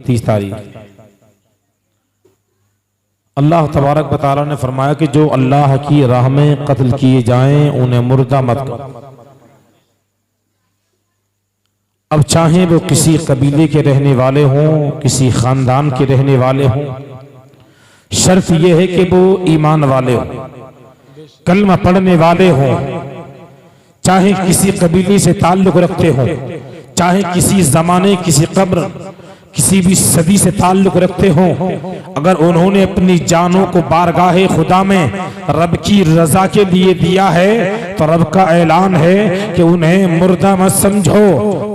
31 तारीख। अल्लाह तबारक व तआला ने फरमाया कि जो अल्लाह की राह में कत्ल किए जाएं उन्हें मुर्दा मत करो। अब चाहे वो किसी कबीले के रहने वाले हों, किसी खानदान के रहने वाले हों, शर्त यह है कि वो ईमान वाले हों, कलमा पढ़ने वाले हों, चाहे किसी कबीले से ताल्लुक रखते हों, चाहे किसी जमाने, किसी कब्र, किसी भी सदी से ताल्लुक रखते हों, अगर उन्होंने अपनी जानों को बारगाहे खुदा में रब की रजा के लिए दिया है तो रब का ऐलान है कि उन्हें मुर्दा मत समझो,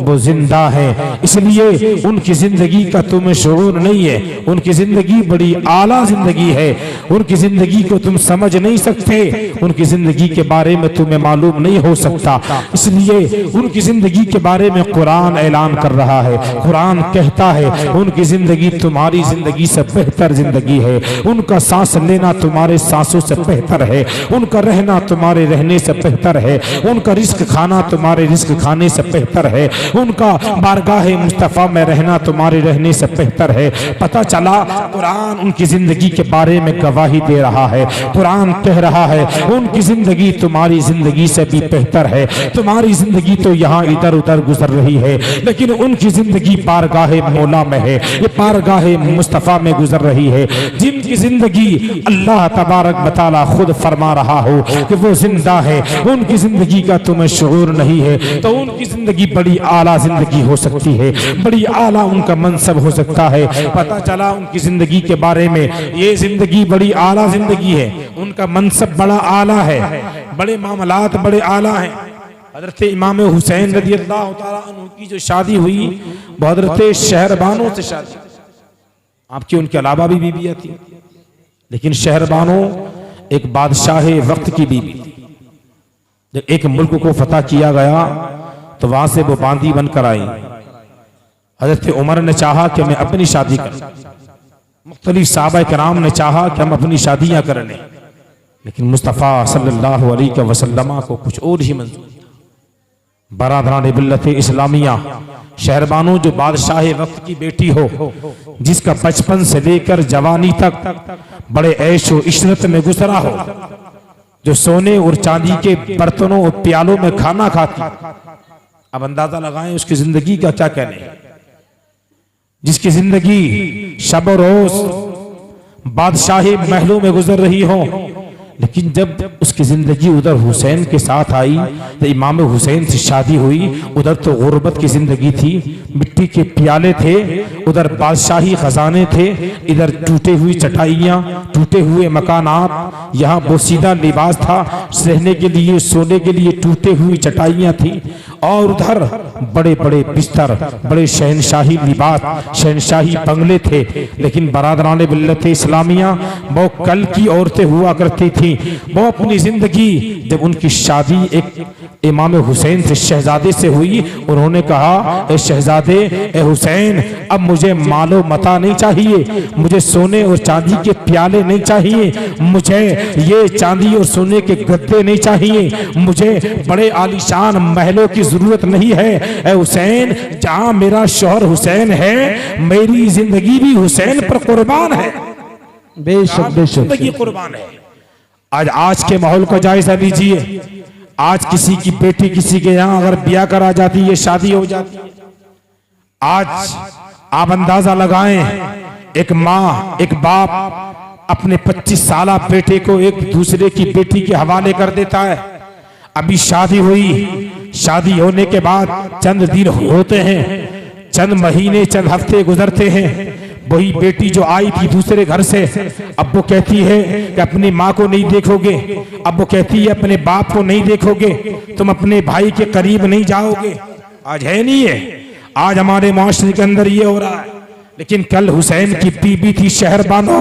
वो जिंदा है। इसलिए उनकी जिंदगी का तुम्हें शऊर नहीं है। उनकी जिंदगी बड़ी आला जिंदगी है। उनकी जिंदगी को तुम समझ नहीं सकते, उनकी जिंदगी के बारे में तुम्हें मालूम नहीं हो सकता। इसलिए उनकी जिंदगी के बारे में कुरान ऐलान कर रहा है। कुरान कहता है उनकी जिंदगी तुम्हारी जिंदगी से बेहतर जिंदगी है। उनका सांस लेना तुम्हारे सांसों से बेहतर है। उनका रहना तुम्हारे रहने से बेहतर है। उनका रिस्क खाना तुम्हारे रिस्क खाने से बेहतर है। उनका बारगाह मुस्तफा में रहना तुम्हारे रहने से बेहतर है। पता चला कुरान उनकी जिंदगी के बारे में गवाही दे रहा है। कुरान कह रहा है उनकी जिंदगी तुम्हारी जिंदगी से भी बेहतर है। तुम्हारी जिंदगी तो यहाँ इधर उधर गुजर रही है, लेकिन उनकी जिंदगी बारगाह मौला में है, ये बारगाह मुस्तफा में गुजर रही है। जिनकी जिंदगी अल्लाह तबारक व तआला खुद फरमा रहा हो कि वो जिंदा है, उनकी जिंदगी का तुम्हें शऊर नहीं है, तो उनकी जिंदगी बड़ी आला जिंदगी हो सकती है, बड़ी आला उनका मनसब हो सकता है। पता चला उनकी जिंदगी के बारे में, ये जिंदगी बड़ी आला जिंदगी है, उनका मनसब बड़ा आला है, बड़े मामलात बड़े आला हैं। हजरत इमाम हुसैन रज़ी अल्लाह तआला अन्हु की जो शादी हुई वो हजरत शहरबानो से शादी, आपकी उनके अलावा भी बीबियां थी, लेकिन शहरबानो एक बादशाह वक्त की बीबी थी। जब एक मुल्क को फतह किया गया तो वहां से वो बांदी बनकर आई। हजरत उमर ने चाहा कि मैं अपनी शादी करूं, मुख्तलिफ सहाबा किराम ने चाहा कि हम अपनी शादियां कर लें, लेकिन मुस्तफ़ा सल्लल्लाहु अलैहि वसल्लम को कुछ और ही मंजूर। बरादरान मिल्लत इस्लामिया, शहरबानो जो बादशाह वक्त की बेटी हो, जिसका बचपन से लेकर जवानी तक बड़े ऐश व इशरत में गुजरा हो, जो सोने और चांदी के बर्तनों और प्यालों में खाना खाती, अब अंदाजा लगाएं उसकी जिंदगी का क्या कहने। जिसकी जिंदगी शब रोज बादशाही महलों में गुजर रही हो, लेकिन जब उसकी जिंदगी उधर हुसैन के साथ आई तो इमाम हुसैन से शादी हुई, उधर तो गुर्बत की जिंदगी थी, मिट्टी के प्याले थे, उधर बादशाही खजाने थे, इधर टूटे हुई चटाइयाँ, टूटे हुए मकानात, यहाँ बोसीदा लिबास था, रहने के लिए सोने के लिए टूटे हुई चटाइयाँ थी, और उधर बड़े बड़े बिस्तर, बड़े शहनशाही लिबास, शहनशाही बंगले थे। लेकिन बरादरान मिल्लत इस्लामिया वो कल की औरतें हुआ करती थी। वो अपनी जिंदगी, जब उनकी शादी एक इमाम हुसैन से शहजादे से हुई, उन्होंने कहा ए शहजादे, ए हुसैन, अब मुझे मालो मता नहीं चाहिए, मुझे सोने और चांदी के प्याले नहीं चाहिए, मुझे ये चांदी और सोने के गद्दे नहीं चाहिए, मुझे बड़े आलीशान महलों की जरूरत नहीं है। ए हुसैन, जहां मेरा शौहर हुसैन है, मेरी जिंदगी भी हुसैन पर कुर्बान है। बेशक बेशक जिंदगी कुर्बान है। आज के माहौल का जायजा लीजिए। आज किसी की बेटी किसी के यहाँ अगर ब्याह करा जाती है, शादी हो जाती है, आज आप अंदाजा लगाएं, एक माँ एक बाप अपने 25 साला बेटे को एक दूसरे की बेटी के हवाले कर देता है। अभी शादी हुई, शादी होने के बाद चंद दिन होते हैं, चंद महीने चंद हफ्ते गुजरते हैं, वही बेटी जो आई थी दूसरे घर से, अब वो कहती है कि अपनी माँ को नहीं देखोगे, अब वो कहती है अपने बाप को नहीं देखोगे, तुम अपने भाई के करीब नहीं जाओगे। आज है नहीं है, आज हमारे माशरे के अंदर ये हो रहा है। लेकिन कल हुसैन की बीबी थी शहरबानो,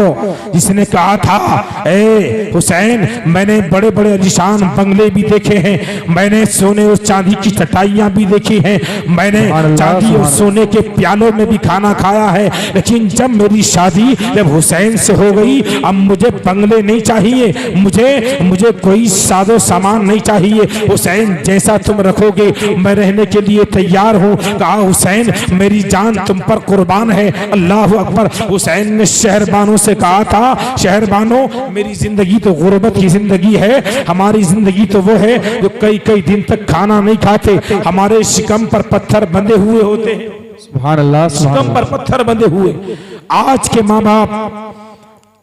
जिसने कहा था ए हुसैन, मैंने बड़े बड़े आलीशान बंगले भी देखे हैं, मैंने सोने और चांदी की चटाइयां भी देखी हैं, मैंने चांदी और सोने के प्यालों में भी खाना खाया है, लेकिन जब मेरी शादी जब हुसैन से हो गई, अब मुझे बंगले नहीं चाहिए, मुझे कोई सादो सामान नहीं चाहिए, हुसैन जैसा तुम रखोगे मैं रहने के लिए तैयार हूँ। कहा हुसैन, मेरी जान तुम पर कुर्बान है, अल्लाह अकबर। हुसैन ने शहरबानों से कहा था, शहरबानों मेरी जिंदगी तो गुर्बत की जिंदगी है, हमारी जिंदगी तो वो है जो कई कई दिन तक खाना नहीं खाते, हमारे शिकम पर पत्थर बंधे हुए होते हैं, सुभान अल्लाह, शिकम पर पत्थर बंधे हुए। आज के माँ बाप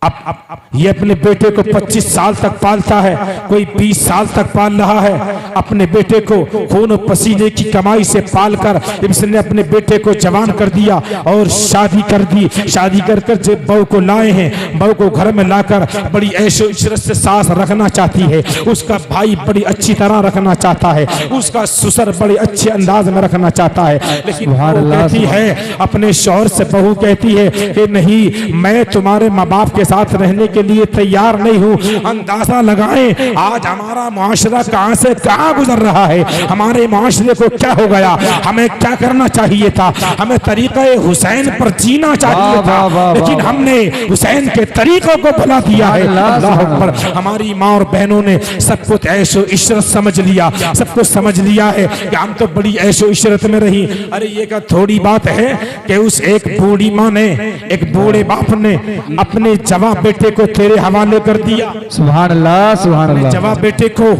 अब ये अपने बेटे को 25 साल तक पालता है, कोई 20 साल तक पाल रहा है अपने बेटे को, खून पसीने की कमाई से पालकर इसने अपने बेटे को जवान कर दिया और शादी कर दी। शादी कर कर जब बहू को लाए हैं, बहू को घर में लाकर बड़ी ऐशो इशरत से सास रखना चाहती है, उसका भाई बड़ी अच्छी तरह रखना चाहता है, उसका ससुर बड़े अच्छे अंदाज में रखना चाहता है, लेकिन बहू कहती है, अपने शौहर से बहू कहती है कि नहीं, मैं तुम्हारे माँ बाप के साथ रहने के लिए तैयार नहीं हूँ। अंदाजा लगाएं आज हमारा मुआशरा कहां से कहां गुजर रहा है, हमारे मुआशरे को क्या हो गया, हमें क्या करना चाहिए था, हमें तरीक़े हुसैन पर जीना चाहिए था, लेकिन हमने हुसैन के तरीकों को भुला दिया है। अल्लाह अकबर। हमारी माँ और बहनों ने सब कुछ ऐशो इशरत समझ लिया, सब कुछ समझ लिया है कि हम तो बड़ी ऐशो इशरत में रही। अरे ये क्या थोड़ी बात है कि उस एक बूढ़ी माँ ने, एक बूढ़े बाप ने अपने जवाब बेटे को तेरे हवाले कर दिया, सुभान अल्लाह, सुभान अल्लाह, जवाब बेटे को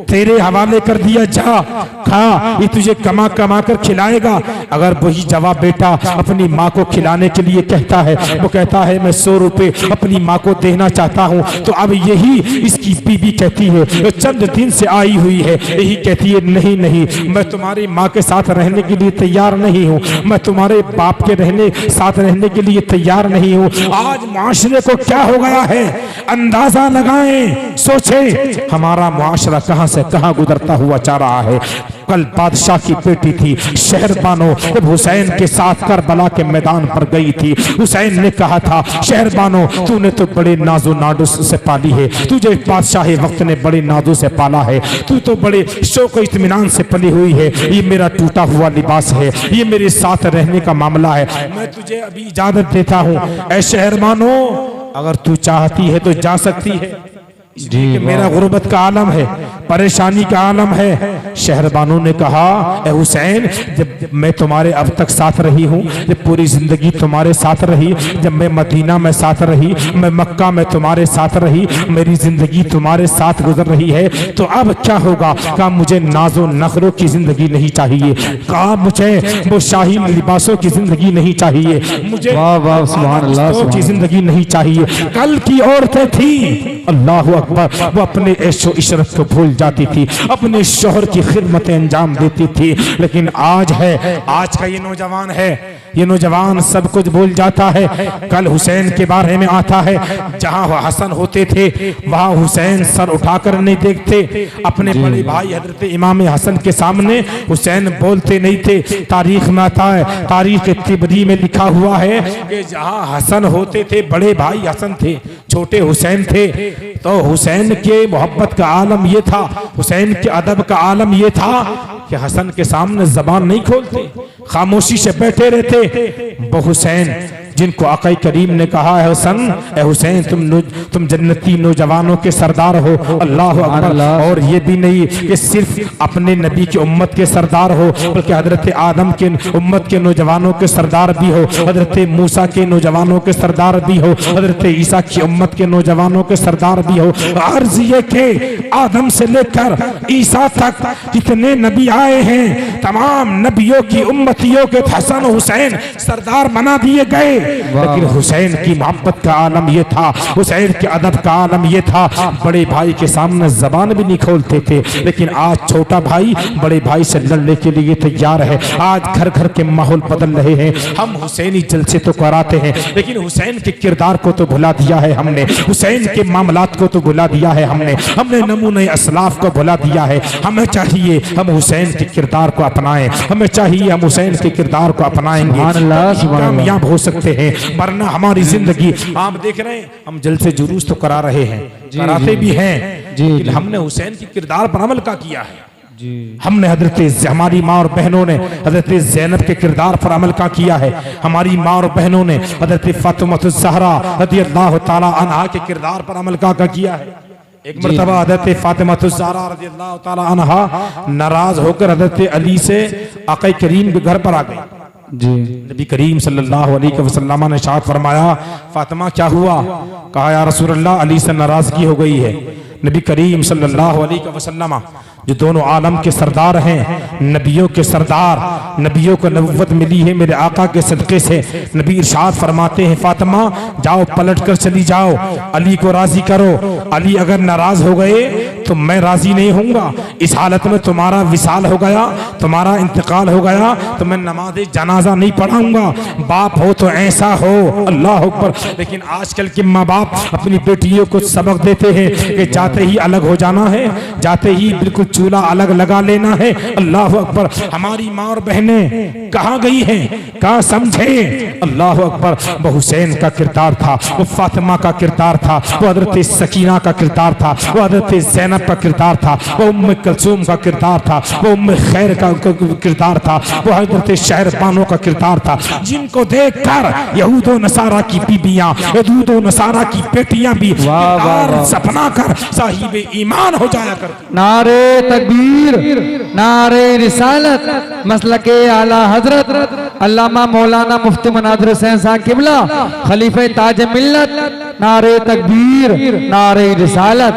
तेरे हवाले कर दिया, जा खा, ये तुझे कमा कमा कर खिलाएगा। अगर वही जवाब बेटा अपनी माँ को खिलाने के लिए कहता है, वो कहता है मैं 100 रुपए अपनी माँ को देना चाहता हूँ, तो अब यही इसकी बीबी कहती है, जो चंद दिन से आई हुई है, यही कहती है नहीं नहीं, मैं तुम्हारी माँ के साथ रहने के लिए तैयार नहीं हूँ, मैं तुम्हारे बाप के साथ रहने के लिए तैयार नहीं हूँ। आज मुआशरे को क्या हो गया है, अंदाजा लगाएं, सोचें हमारा मुआशरा कहां से कहां गुजरता हुआ जा रहा है। कल बादशाह की बेटी थी शहरबानो, जब हुसैन के साथ करबला के मैदान पर गई थी, हुसैन ने कहा था, शहरबानो तूने तो बड़े नाजो नाडो से पाली है, तुझे बादशाह वक्त ने बड़े नाजो से पाला है, तू तो बड़े शौक इत्मीनान से पली हुई है, ये मेरा टूटा हुआ लिबास है, ये मेरे साथ रहने का मामला है, मैं तुझे अभी इजाजत देता हूँ। ऐ शहरबानो अगर तू चाहती है तो जा सकती है, जी मेरा गुर्बत का आलम है, परेशानी का आलम है। शहरबानों ने कहा, ए हुसैन जब मैं तुम्हारे अब तक साथ रही हूँ, जब पूरी जिंदगी तुम्हारे साथ रही, जब मैं मदीना में साथ रही, मैं मक्का में तुम्हारे साथ रही, मेरी जिंदगी तुम्हारे साथ गुजर रही है, तो अब क्या होगा? कहा मुझे नाजो नखरों की जिंदगी नहीं चाहिए, कहा मुझे वो शाही लिबासों की जिंदगी नहीं चाहिए, मुझे की जिंदगी नहीं चाहिए। कल की औरतें थी, अल्लाह अकबर, वो अपने ऐशो इशरत को भूल जाती थी, अपने शोहर की खिदमतें अंजाम देती थी, लेकिन आज है, आज का ये नौजवान है, ये नौजवान सब कुछ भूल जाता है। कल हुसैन के बारे में आता है, जहां हसन होते थे वहां हुसैन सर उठाकर नहीं देखते, अपने बड़े भाई हजरत इमाम हसन के सामने हुसैन बोलते नहीं थे। तारीख में आता है, तारीख तिबरी में लिखा हुआ है कि जहां हसन होते थे, बड़े भाई हसन थे, छोटे हुसैन थे, तो हुसैन के मोहब्बत का आलम ये था, हुसैन के अदब का आलम ये था कि हसन के सामने जबान नहीं खोलते, खामोशी से बैठे रहते। वो हुसैन जिनको आक़ाई करीम ने कहा है, हसन ए हुसैन तुम जन्नती नौजवानों के सरदार हो, अल्लाह अकबर। और ये भी नहीं कि सिर्फ अपने नबी की उम्मत के सरदार हो, बल्कि हजरत आदम के उम्मत के नौजवानों के सरदार भी हो, हजरत मूसा के नौजवानों के सरदार भी हो, हजरत ईसा की उम्मत के नौजवानों के सरदार भी हो। अर्ज ये के आदम से लेकर ईसा तक जितने नबी आए हैं, तमाम नबियों की उम्मतियों के हसन हुसैन सरदार बना दिए गए, लेकिन हुसैन की मोहब्बत का आलम ये था, हुसैन के अदब का आलम ये था, बड़े भाई के सामने जबान भी नहीं खोलते थे। लेकिन आज छोटा भाई बड़े भाई से लड़ने के लिए तैयार है। आज घर घर के माहौल बदल रहे हैं, हम हुसैनी जलसे तो कराते हैं, लेकिन हुसैन के किरदार को तो भुला दिया है हमने, हुसैन के मामलात को तो भुला दिया है हमने नमूने असलाफ को भुला दिया है। हमें चाहिए हम हुसैन के किरदार को अपनाएं, हमें चाहिए हम हुसैन के किरदार को अपनाएंगे, कामयाब हो सकते हैं, वरना हमारी जिंदगी आप देख रहे हैं, हम जलसे जुलूस तो करा रहे हैं, कराते भी हैं, लेकिन हमने हुसैन की किरदार पर अमल क्या किया है? हमने हमारी माँ और बहनों ने हजरत ज़ैनब के किरदार पर अमल क्या किया है? हमारी माँ और बहनों ने हजरत फातिमातुज़ ज़हरा रज़ियल्लाहु ताला अन्हा के किरदार पर अमल क्या किया है? एक मर्तबा हजरत फातिमातुज़ ज़हरा रज़ियल्लाहु ताला अन्हा नाराज होकर हजरत अली से आक़ा करीम के घर पर आ गई। जी। नबी करीम सल्लल्लाहु अलैहि वसल्लम ने इरशाद फरमाया, फातिमा क्या हुआ? कहा या रसूल अल्लाह, अली से नाराजगी हो गई है। नबी करीम सल्लल्लाहु अलैहि वसल्लम जो दोनों आलम के सरदार हैं, नबियों के सरदार, नबियों को नबुव्वत मिली है मेरे आका के सदक़े से। नबी इरशाद फरमाते हैं, फातिमा जाओ पलट कर चली जाओ, अली को राजी करो। अली अगर नाराज हो गए तो मैं राजी नहीं होऊंगा। इस हालत में तुम्हारा विसाल हो गया, तुम्हारा इंतकाल हो गया तो मैं नमाज जनाजा नहीं पढ़ाऊंगा। बाप हो तो ऐसा हो, अल्लाह अकबर। लेकिन आजकल के माँ बाप अपनी बेटियों को सबक देते हैं कि जाते ही अलग हो जाना है, जाते ही बिल्कुल चूल्हा अलग लगा लेना है। अल्लाह अकबर। हमारी माँ और बहनें कहाँ गई हैं? कहाँ समझे? अल्लाह अकबर। वो हुसैन का किरदार था, वो फातिमा का किरदार था, वो हजरत सकीना का किरदार था, वो हजरत ज़ैनब का किरदार था, वो उम्मे कुलसूम का किरदार था, वो उम्मे खैर का किरदार था, वो हजरत शहरबानो का किरदार था, जिनको देख कर यहूद व नसारा की बीबियां, यहूद व नसारा की बेटियां भी सपना कर साहिब ईमान हो जाया कर। नारे तकबीर, नारे रिसालत, मसलके आला हजरत अल्लामा मौलाना मुफ्ती मनादिर हुसैन साहब किबला खलीफे ताज मिल्लत, नारे तकबीर, नारे रिसालत।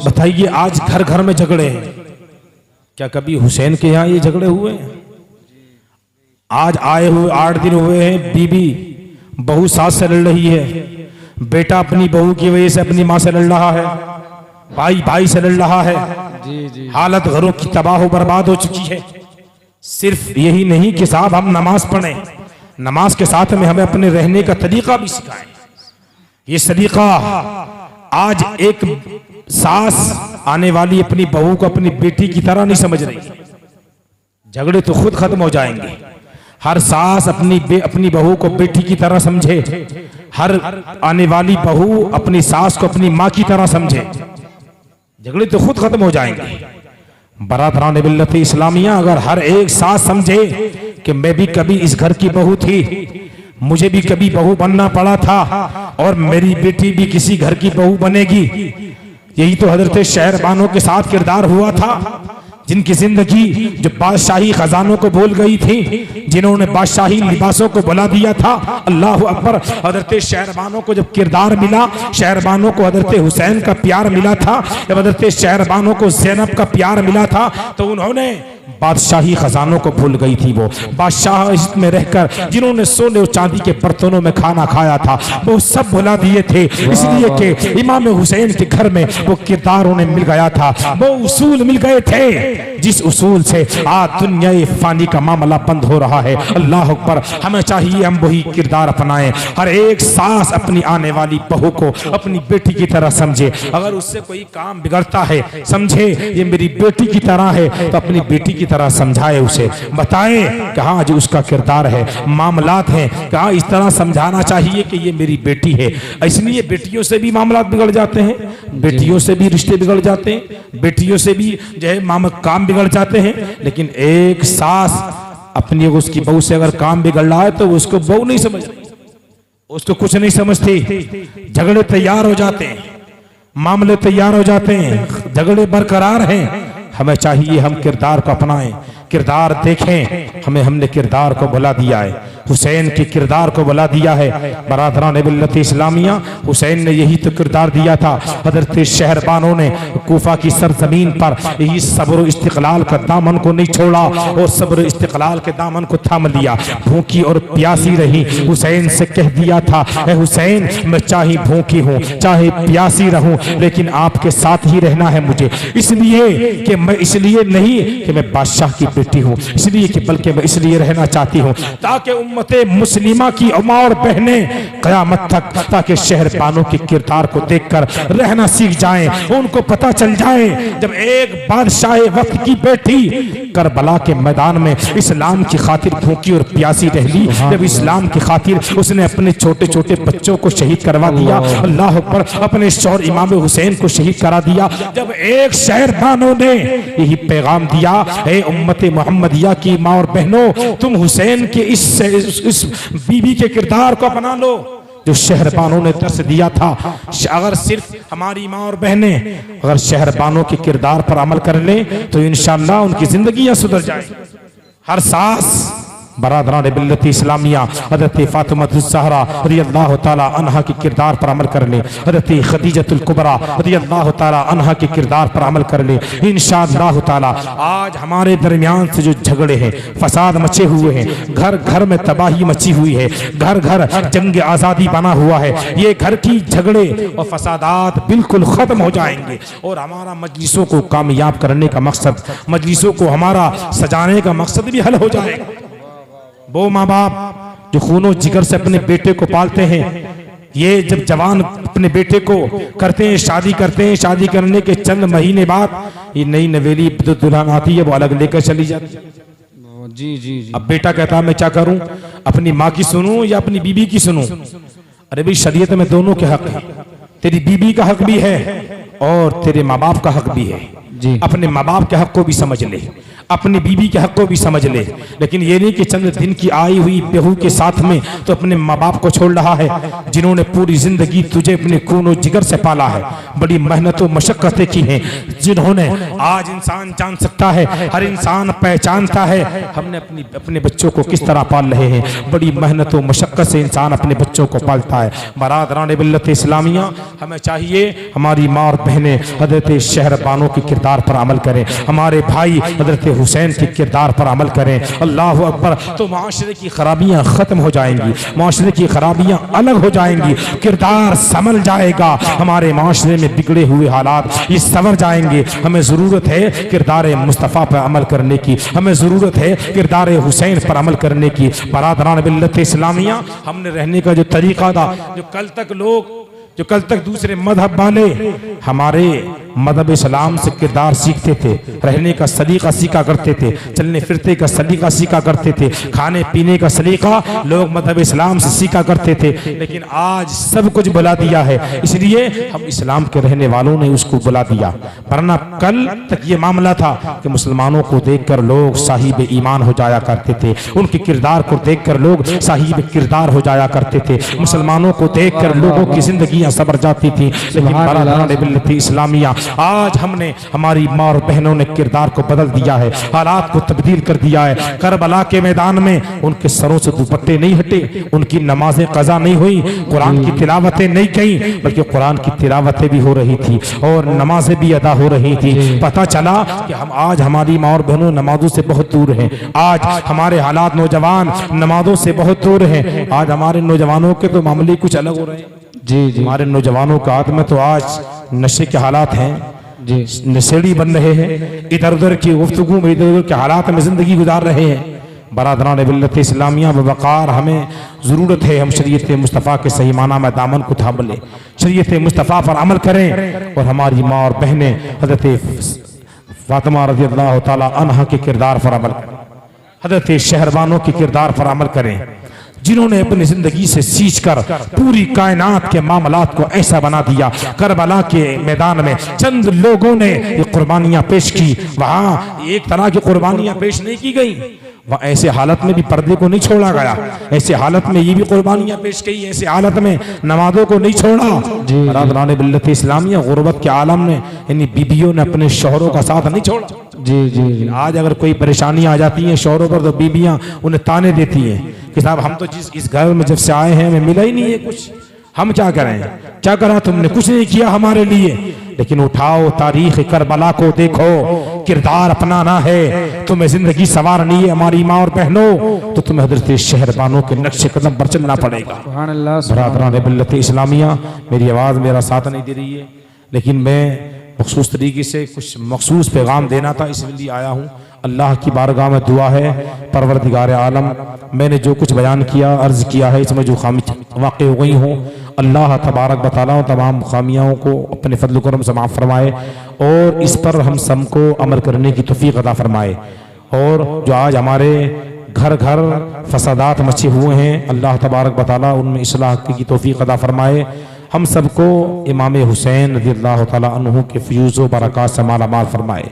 बताइए आज घर घर में झगड़े हैं, क्या कभी हुसैन के यहाँ ये झगड़े हुए? आज आए हुए 8 दिन हुए हैं, बीबी बहू सास से लड़ रही है, बेटा अपनी बहू की वजह से अपनी माँ से लड़ रहा है, भाई भाई से लड़ रहा है। हालत घरों की तबाह बर्बाद हो चुकी है। सिर्फ यही नहीं कि साहब हम नमाज पढ़ें, नमाज के साथ में हमें अपने रहने का तरीका भी सिखाएं। ये सलीका आज एक सास आने वाली अपनी बहू को अपनी बेटी की तरह नहीं समझ रही। झगड़े तो खुद खत्म हो जाएंगे। हर सास अपनी बहू को बेटी की तरह समझे, हर आने वाली बहू अपनी सास को अपनी माँ की तरह समझे, झगड़े तो खुद खत्म हो जाएंगे। बरादरान मिल्लत इस्लामिया अगर हर एक सास समझे कि मैं भी कभी इस घर की बहू थी, मुझे भी कभी बहू बनना पड़ा था और मेरी बेटी भी किसी घर की बहू बनेगी। यही तो हजरत शहरबानों के साथ किरदार हुआ था, जिनकी जिंदगी जो बादशाही खजानों को भूल गई थी, जिन्होंने बादशाही लिबासों को बुला दिया था। अल्लाह अकबर। हजरत शहरबानों को जब किरदार मिला, शहरबानों को हजरत हुसैन का प्यार मिला था, जब हजरत शहरबानों को ज़ैनब का प्यार मिला था, तो उन्होंने बादशाही खजानों को भूल गई थी। वो बादशाह में रहकर जिन्होंने सोने और चांदी के बर्तनों में खाना खाया था, वो सब भुला दिए थे, इसलिए कि इमाम हुसैन के घर में वो किरदार उन्हें मिल गया था, वो उसूल मिल गए थे, जिस उसूल से आज दुनिया फानी का मामला बंद हो रहा है। अल्लाह अकबर। हमें चाहिए हम वही किरदार अपनाएं। हर एक सास अपनी आने वाली बहू को अपनी बेटी की तरह समझे। अगर उससे कोई काम बिगड़ता है, समझे ये मेरी बेटी की तरह है, तो अपनी बेटी की तरह समझाए, उसे बताए कि हाँ जी उसका किरदार है, मामलात हैं, कहाँ इस तरह समझाना चाहिए कि ये मेरी बेटी है। इसलिए बेटियों से भी मामलात बिगड़ जाते हैं, बेटियों से भी रिश्ते बिगड़ जाते हैं, बेटियों से भी जो है काम बिगड़ जाते हैं। लेकिन एक सास अपनी उसकी बहू से अगर काम बिगड़ रहा है तो उसको बहू नहीं समझ रही, उसको कुछ नहीं समझती। झगड़े तैयार हो जाते हैं, मामले तैयार हो जाते हैं, झगड़े बरकरार हैं। हमें चाहिए हम किरदार को अपनाएं, किरदार देखें। हमने किरदार को बुला दिया है, हुसैन के किरदार को बुला दिया है। बरादरान मिल्लत इस्लामिया, हुसैन ने यही तो किरदार दिया था। हजरत शहरबानों ने कूफा की सरजमीन पर यही सब्र इस्तिक़लाल का दामन को नहीं छोड़ा और सब्र इस्तिक़लाल के दामन को थाम लिया। भूखी और प्यासी रही, हुसैन से कह दिया था, ए हुसैन मैं चाहे भूखी हूँ चाहे प्यासी रहूं, लेकिन आपके साथ ही रहना है मुझे। इसलिए कि मैं इसलिए नहीं कि मैं बादशाह की बेटी हूँ, इसलिए कि बल्कि मैं इसलिए रहना चाहती हूँ ताकि उम्मते मुस्लिमा की अम्मा और बहनें क़यामत तक ताकि शहरबानों के किरदार को देखकर रहना सीख जाएं, उनको पता चल जाए जब एक बादशाह वक्त की बेटी करबला के मैदान में इस्लाम की खातिर भूखी और प्यासी रह ली, जब इस्लाम की खातिर उसने अपने छोटे छोटे बच्चों को शहीद करवा दिया, अल्लाह पर अपने शौहर इमाम हुसैन को शहीद करा दिया, जब एक शहरबानों ने यही पैगाम दिया, हे उम्मत मोहम्मदिया की माँ और बहनों, तुम हुसैन के इस बीबी के किरदार को अपना लो जो शहरबानों ने दर्श दिया था। अगर सिर्फ हमारी माँ और बहनें अगर शहरबानों के किरदार पर अमल कर लें तो इंशाअल्लाह उनकी जिंदगियां सुधर जाएंगी। हर सास बरादरान मिल्लत इस्लामिया हज़रत फ़ातिमा ज़हरा रज़ियल्लाहु ताला अन्हा के किरदार पर अमल कर ले, हज़रत खदीजतुल कुबरा रज़ियल्लाहु ताला अन्हा के किरदार पर अमल कर ले इंशाअल्लाह ताला। आज हमारे दरमियान से जो झगड़े हैं, फसाद मचे हुए हैं, घर घर में तबाही मची हुई है, घर घर जंग आज़ादी बना हुआ है, ये घर की झगड़े और फसादात बिल्कुल ख़त्म हो जाएंगे और हमारा मजलिसों को कामयाब करने का मकसद, मजलिसों को हमारा सजाने का मकसद भी हल हो जाएगा। वो माँ बाप जो खूनो जिगर से अपने बेटे को पालते हैं, ये जब जवान अपने बेटे को करते हैं, शादी करते हैं, शादी करने के चंद महीने बाद ये नई नवेली दुल्हन आती है, वो अलग लेकर चली जाती है। जी जी जी। अब बेटा कहता है मैं क्या करूं, अपनी माँ की सुनूं या अपनी बीबी की सुनूं? अरे भाई शरीयत में दोनों के हक है, तेरी बीबी का हक भी है और तेरे माँ बाप का हक भी है जी। अपने माँ बाप के हक को भी समझ ले, अपनी बीबी के हक को भी समझ ले, लेकिन ये नहीं कि चंद दिन की आई हुई बहू के साथ में तो अपने माँ बाप को छोड़ रहा है, जिन्होंने पूरी जिंदगी तुझे अपने खूनो जिगर से पाला है, बड़ी मेहनत और मशक्कतें की हैं, जिन्होंने आज इंसान जान सकता है, हर इंसान पहचानता है हमने अपने बच्चों को किस तरह पाल रहे हैं। बड़ी मेहनत और मशक्कत से इंसान अपने बच्चों को पालता है। बरादरान मिल्लत इस्लामिया, हमें चाहिए हमारी माँ और बहनें हज़रत शहरबानों के किरदार पर अमल करें, हमारे भाई हज़रत हुसैन के किरदार पर अमल करें। अल्लाह अकबर। तो माशरे की खराबियां खत्म हो जाएंगी, माशरे की खराबियां अलग हो जाएंगी, किरदार संभल जाएगा, हमारे माशरे में बिगड़े हुए हालात ये संवर जाएंगे। हमें ज़रूरत है किरदार मुस्तफ़ा पर अमल करने की, हमें ज़रूरत है किरदार हुसैन पर अमल करने की। बरादरान मिल्लत इस्लामिया, हमने रहने का जो तरीका था, जो कल तक दूसरे मजहब वाले हमारे मजहब इस्लाम से किरदार सीखते थे, रहने का सलीका सीखा करते थे, चलने फिरते का सलीका सीखा करते थे, खाने पीने का सलीका लोग मजहब इस्लाम से सीखा करते थे, लेकिन आज सब कुछ बुला दिया है, इसलिए हम इस्लाम के रहने वालों ने उसको बुला दिया। वरना कल तक ये मामला था कि मुसलमानों को देखकर लोग साहिब ईमान हो जाया करते थे, उनके किरदार को देखकर लोग साहिब किरदार हो जाया करते थे, मुसलमानों को देखकर लोगों की जिंदगियां सबर जाती थी। लेकिन बरादरान मिल्लत इस्लामिया, आज हमने हमारी माँ और बहनों ने किरदार को बदल दिया है, हालात को तब्दील कर दिया है। करबला के मैदान में उनके सरों से दुपट्टे नहीं हटे, उनकी नमाजें कज़ा नहीं हुई, कुरान की तिलावतें नहीं की, बल्कि कुरान की तिलावतें भी हो रही थी और नमाजें भी अदा हो रही थी। पता चला कि हम आज हमारी माँ और बहनों नमाजों से बहुत दूर हैं, आज हमारे हालात नौजवान नमाजों से बहुत दूर हैं। आज हमारे नौजवानों के तो मामले कुछ अलग हो रहे हैं जी। हमारे नौजवानों के हाथ में तो आज नशे के हालात हैं जी, नशेड़ी बन रहे हैं, इधर उधर की गुफ्तगू में इधर उधर के हालात में जिंदगी गुजार रहे हैं। बरादरान मिल्लत इस्लामिया वक़ार, हमें ज़रूरत है हम शरीयत मुस्तफ़ा के सही माना में दामन को थाम लें, शरीयत मुस्तफ़ा पर अमल करें और हमारी माँ और बहनें हज़रत फ़ातिमा रज़ियल्लाहु ताला अन्हा के किरदार पर अमल करें, हज़रत शहरबानों के किरदार पर अमल करें, जिन्होंने अपनी जिंदगी से सींचकर पूरी कायनात के मामलात को ऐसा बना दिया। करबला के मैदान में चंद लोगों ने ये कुर्बानियां पेश की, वहां एक तरह की कुर्बानियां पेश नहीं की गई, वह ऐसे हालत में भी पर्दे को नहीं छोड़ा गया, ऐसे हालत में ये भी कुर्बानियां पेश की, ऐसे हालत में नमाजों को नहीं छोड़ा। बरादरान मिल्लत इस्लामिया, गुर्बत के आलम में यानी बीबियों ने अपने शौहरों का साथ नहीं छोड़ा जी जी। आज अगर कोई परेशानी आ जाती है शौहरों पर तो बीबियां उन्हें ताने देती हैं कि साहब हम तो इस घर में जब से आए हैं हमें मिला ही नहीं है कुछ, हम क्या करें, क्या करा तुमने, कुछ नहीं किया हमारे लिए। लेकिन उठाओ तारीख करबला को देखो, किरदार अपनाना है, तुम्हें जिंदगी संवारनी है हमारी माँ और बहनों, तो तुम्हें हज़रत शहरबानों के नक्शे कदम पर चलना पड़ेगा। बरादरान मिल्लत इस्लामिया, मेरी आवाज़ मेरा साथ नहीं दे रही है, लेकिन मैं मखसूस तरीके से कुछ मखसूस पैगाम देना था, इसलिए आया हूँ। अल्लाह की बारगाह में दुआ है, परवरदिगार आलम, मैंने जो कुछ बयान किया अर्ज़ किया है, इसमें जो खामी वाक़ई हो गई हों, अल्लाह तबारक बताला तमाम खामियों को अपने फजल करम से माफ़ फरमाए और इस पर हम सबको अमल करने की तौफीक अता फरमाए। और जो आज हमारे घर घर फसादात मचे हुए हैं, अल्लाह तबारक बताला उनमें इस्लाह की तौफीक अता फरमाए। हम सबको इमाम हुसैन रज़ियल्लाहु ताला अन्हु के फ़यूज़ व बरक़ात से माला माल फरमाए।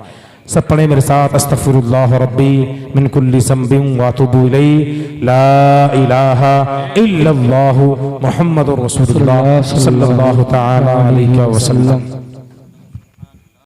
सब पढ़े मेरे साथ, अस्तग़फ़िरुल्लाह रब्बी मिन कुल्ली ज़ंबिन व अतूबु इलैहि, ला इलाहा इल्लल्लाहु मुहम्मदुर रसूलुल्लाह सल्लल्लाहु तआला अलैहि वसल्लम।